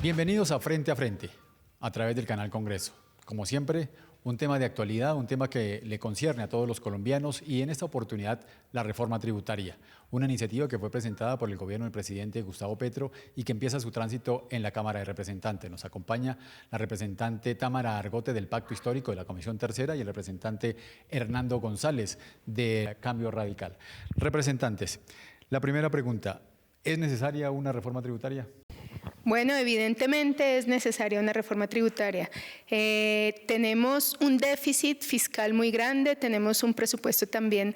Bienvenidos a Frente, a través del canal Congreso. Como siempre, un tema de actualidad, un tema que le concierne a todos los colombianos y en esta oportunidad la reforma tributaria, una iniciativa que fue presentada por el gobierno del presidente Gustavo Petro y que empieza su tránsito en la Cámara de Representantes. Nos acompaña la representante Tamara Argote del Pacto Histórico de la Comisión Tercera y el representante Hernando González de Cambio Radical. Representantes, la primera pregunta, ¿es necesaria una reforma tributaria? Bueno, evidentemente es necesaria una reforma tributaria. Tenemos un déficit fiscal muy grande, tenemos un presupuesto también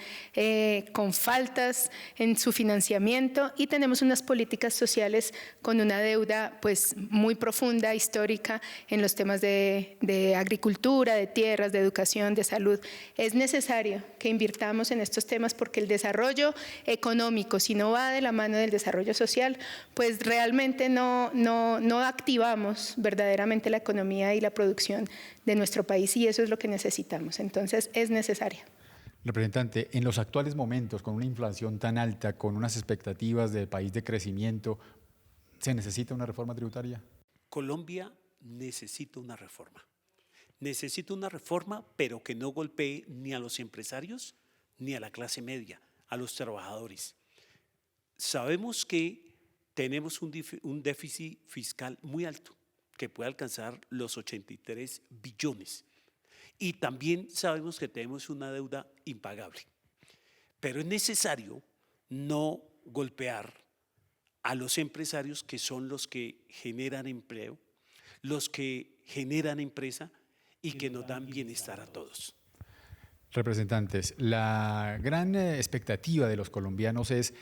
con faltas en su financiamiento y tenemos unas políticas sociales con una deuda pues muy profunda, histórica en los temas de agricultura, de tierras, de educación, de salud. Es necesario que invirtamos en estos temas porque el desarrollo económico, si no va de la mano del desarrollo social, pues realmente no activamos verdaderamente la economía y la producción de nuestro país y eso es lo que necesitamos. Entonces, es necesaria. Representante, en los actuales momentos, con una inflación tan alta, con unas expectativas del país de crecimiento, ¿se necesita una reforma tributaria? Colombia necesita una reforma. Necesita una reforma, pero que no golpee ni a los empresarios ni a la clase media, a los trabajadores. Sabemos que tenemos un déficit fiscal muy alto, que puede alcanzar los 83 billones. Y también sabemos que tenemos una deuda impagable. Pero es necesario no golpear a los empresarios que son los que generan empleo, los que generan empresa y que nos dan bienestar a todos. Representantes, la gran expectativa de los colombianos es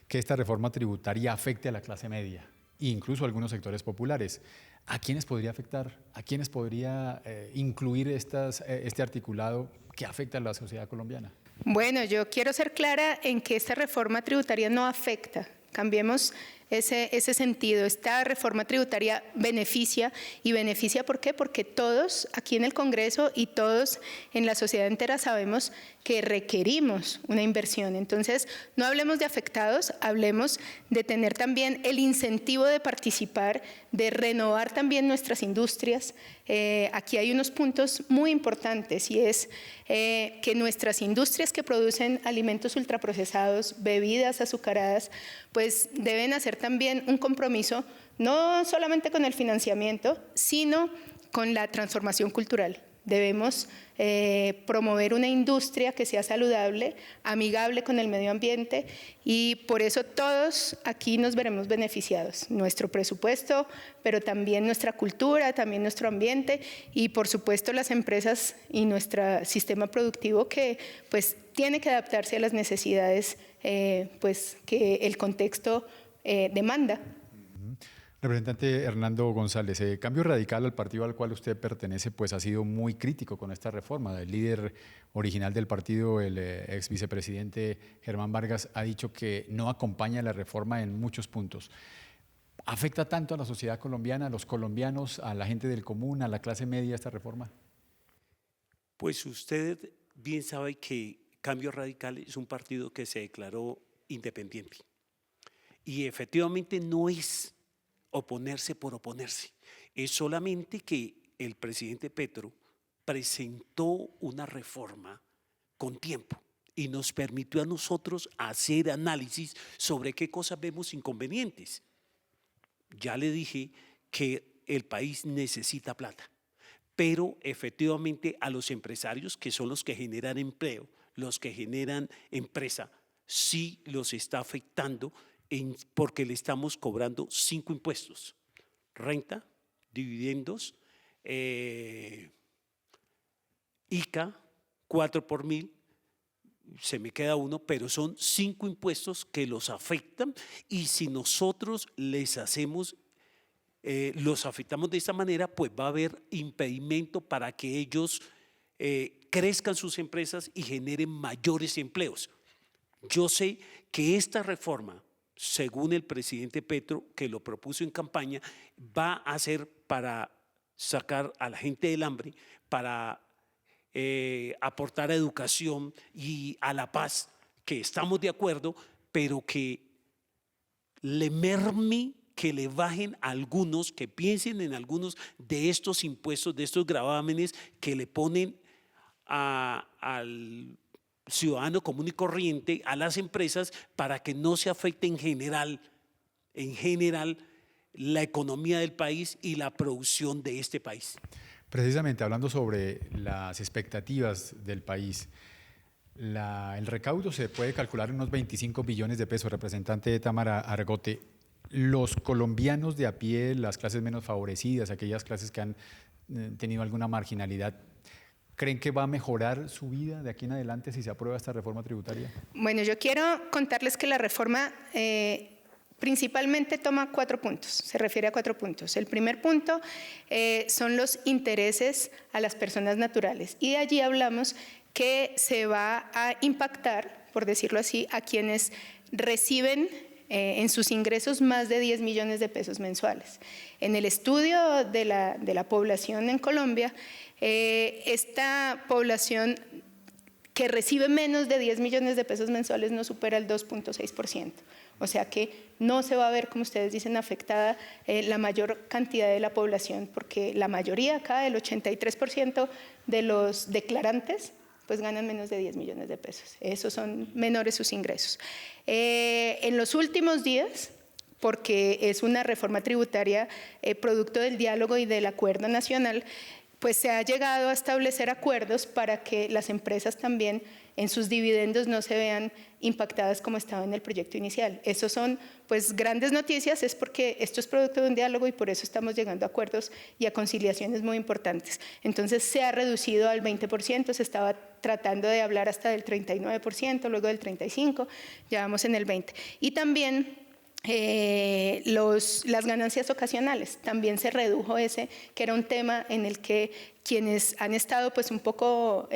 que esta reforma tributaria afecte a la clase media e incluso a algunos sectores populares. ¿A quiénes podría afectar? ¿A quiénes podría incluir este articulado que afecta a la sociedad colombiana? Bueno, yo quiero ser clara en que esta reforma tributaria no afecta. Cambiemos ese sentido. Esta reforma tributaria beneficia, ¿y beneficia por qué? Porque todos aquí en el Congreso y todos en la sociedad entera sabemos que requerimos una inversión. Entonces, no hablemos de afectados, hablemos de tener también el incentivo de participar, de renovar también nuestras industrias. Aquí hay unos puntos muy importantes y es que nuestras industrias que producen alimentos ultraprocesados, bebidas azucaradas, pues deben hacer también un compromiso, no solamente con el financiamiento, sino con la transformación cultural. Debemos promover una industria que sea saludable, amigable con el medio ambiente y por eso todos aquí nos veremos beneficiados. Nuestro presupuesto, pero también nuestra cultura, también nuestro ambiente y por supuesto las empresas y nuestro sistema productivo que pues tiene que adaptarse a las necesidades pues que el contexto demanda. Representante Hernando González, Cambio Radical, al partido al cual usted pertenece, pues ha sido muy crítico con esta reforma. El líder original del partido, el ex vicepresidente Germán Vargas, ha dicho que no acompaña la reforma en muchos puntos. ¿Afecta tanto a la sociedad colombiana, a los colombianos, a la gente del común, a la clase media esta reforma? Pues usted bien sabe que Cambio Radical es un partido que se declaró independiente y efectivamente no es oponerse por oponerse. Es solamente que el presidente Petro presentó una reforma con tiempo y nos permitió a nosotros hacer análisis sobre qué cosas vemos inconvenientes. Ya le dije que el país necesita plata, pero efectivamente a los empresarios, que son los que generan empleo, los que generan empresa, sí los está afectando porque le estamos cobrando 5 impuestos: renta, dividendos, ICA, 4 por 1000, se me queda uno, pero son 5 impuestos que los afectan y si nosotros les hacemos, los afectamos de esta manera, pues va a haber impedimento para que ellos crezcan sus empresas y generen mayores empleos. Yo sé que esta reforma, según el presidente Petro, que lo propuso en campaña, va a ser para sacar a la gente del hambre, para aportar a educación y a la paz, que estamos de acuerdo, pero que le merme que le bajen a algunos, que piensen en algunos de estos impuestos, de estos gravámenes que le ponen al ciudadano común y corriente, a las empresas, para que no se afecte en general la economía del país y la producción de este país. Precisamente hablando sobre las expectativas del país, el recaudo se puede calcular en unos 25 billones de pesos, representante Tamara Argote. Los colombianos de a pie, las clases menos favorecidas, aquellas clases que han tenido alguna marginalidad, ¿creen que va a mejorar su vida de aquí en adelante si se aprueba esta reforma tributaria? Bueno, yo quiero contarles que la reforma principalmente toma 4 puntos, se refiere a 4 puntos. El primer punto son los intereses a las personas naturales y de allí hablamos que se va a impactar, por decirlo así, a quienes reciben en sus ingresos más de 10 millones de pesos mensuales. En el estudio de la población en Colombia, esta población que recibe menos de 10 millones de pesos mensuales no supera el 2.6%. O sea que no se va a ver, como ustedes dicen, afectada la mayor cantidad de la población, porque la mayoría acá, el 83% de los declarantes, pues ganan menos de 10 millones de pesos. Esos son menores sus ingresos. En los últimos días, porque es una reforma tributaria producto del diálogo y del acuerdo nacional, pues se ha llegado a establecer acuerdos para que las empresas también en sus dividendos no se vean impactadas como estaba en el proyecto inicial. Esos son pues grandes noticias, es porque esto es producto de un diálogo y por eso estamos llegando a acuerdos y a conciliaciones muy importantes. Entonces se ha reducido al 20%, se estaba tratando de hablar hasta del 39%, luego del 35%, ya vamos en el 20%. Y también las ganancias ocasionales, también se redujo ese, que era un tema en el que quienes han estado pues un poco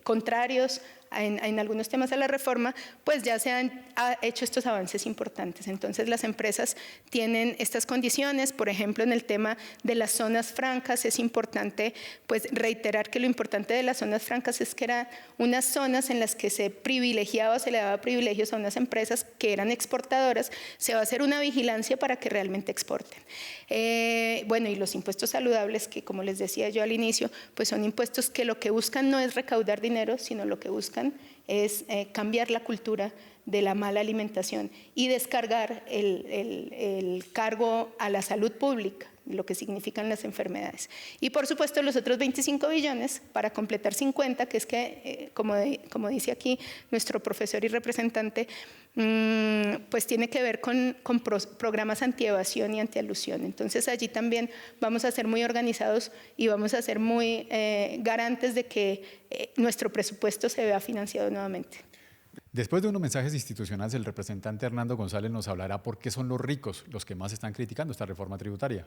contrarios en algunos temas a la reforma, pues ya se han hecho estos avances importantes. Entonces las empresas tienen estas condiciones, por ejemplo en el tema de las zonas francas es importante pues reiterar que lo importante de las zonas francas es que eran unas zonas en las que se privilegiaba, se le daba privilegios a unas empresas que eran exportadoras, se va a hacer una vigilancia para que realmente exporten. Bueno, y los impuestos saludables que, como les decía yo al inicio, pues son impuestos que lo que buscan no es recaudar dinero, sino lo que buscan es cambiar la cultura de la mala alimentación y descargar el cargo a la salud pública, lo que significan las enfermedades. Y por supuesto los otros 25 billones para completar 50, que es que, como dice aquí nuestro profesor y representante, pues tiene que ver con programas antievasión y antielusión. Entonces allí también vamos a ser muy organizados y vamos a ser muy garantes de que nuestro presupuesto se vea financiado nuevamente. Después de unos mensajes institucionales, el representante Hernando González nos hablará por qué son los ricos los que más están criticando esta reforma tributaria.